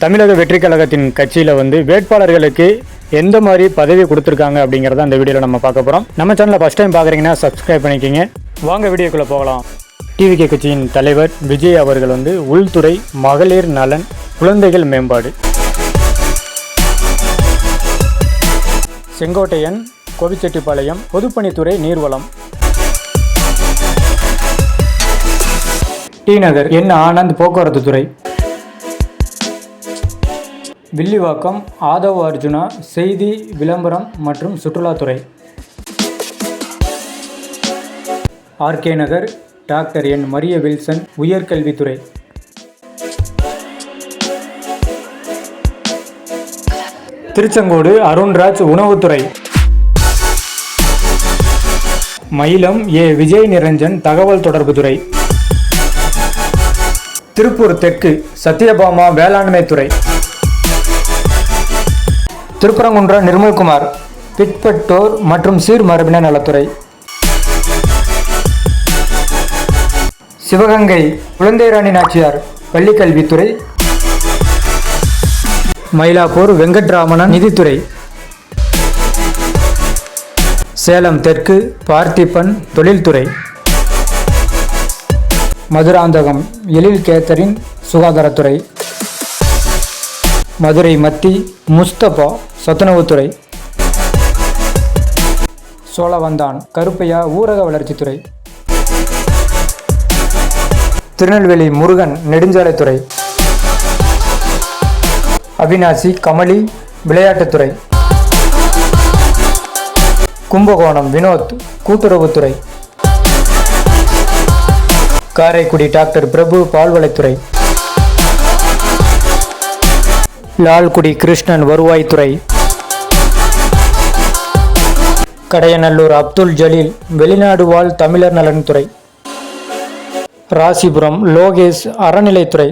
தமிழக வெற்றி கழகத்தின் கட்சியில் வந்து வேட்பாளர்களுக்கு எந்த மாதிரி பதவி கொடுத்துருக்காங்க அப்படிங்கிறத அந்த வீடியோவில் நம்ம பார்க்க போகிறோம். நம்ம சேனலில் ஃபஸ்ட் டைம் பார்க்குறீங்கன்னா சப்ஸ்கிரைப் பண்ணிக்கிங்க. வாங்க வீடியோக்குள்ளே போகலாம். டிவிகே கட்சியின் தலைவர் விஜய் அவர்கள் வந்து உள்துறை, மகளிர் நலன், குழந்தைகள் மேம்பாடு, செங்கோட்டையன், கோபிச்செட்டிப்பாளையம், பொதுப்பணித்துறை, நீர்வளம், டி நகர் என் ஆனந்த், போக்குவரத்து துறை, வில்லிவாக்கம் ஆதவ் அர்ஜுனா, செய்தி விளம்பரம் மற்றும் சுற்றுலாத்துறை, ஆர்கே நகர் டாக்டர் என் மரிய வில்சன், உயர்கல்வித்துறை, திருச்செங்கோடு அருண்ராஜ், உணவுத்துறை, மயிலம் ஏ விஜய் நிரஞ்சன், தகவல் தொடர்பு துறை, திருப்பூர் தெற்கு சத்யபாமா, வேளாண்மை துறை, திருப்பரங்குன்ற நிர்மல்குமார், பிற்பட்டோர் மற்றும் சீர்மரபினர் நலத்துறை, சிவகங்கை குழந்தை ராணி நாச்சியார், பள்ளிக்கல்வித்துறை, மயிலாப்பூர் வெங்கட்ராமணன், நிதித்துறை, சேலம் தெற்கு பார்த்திபன், தொழில்துறை, மதுராந்தகம் எழில் கேத்தரின், சுகாதாரத்துறை, மதுரை மத்தி முஸ்தபா, சத்துணவுத்துறை, சோழவந்தான் கருப்பையா, ஊரக வளர்ச்சித்துறை, திருநெல்வேலி முருகன், நெடுஞ்சாலைத்துறை, அவினாசி கமலி, விளையாட்டுத்துறை, கும்பகோணம் வினோத், கூட்டுறவுத்துறை, காரைக்குடி டாக்டர் பிரபு, பால்வளைத்துறை, லால்குடி கிருஷ்ணன், வருவாய்த்துறை, கடையநல்லூர் அப்துல் ஜலீல், வெளிநாடு வாழ் தமிழர் நலன்துறை, ராசிபுரம் லோகேஷ், அறநிலைத்துறை,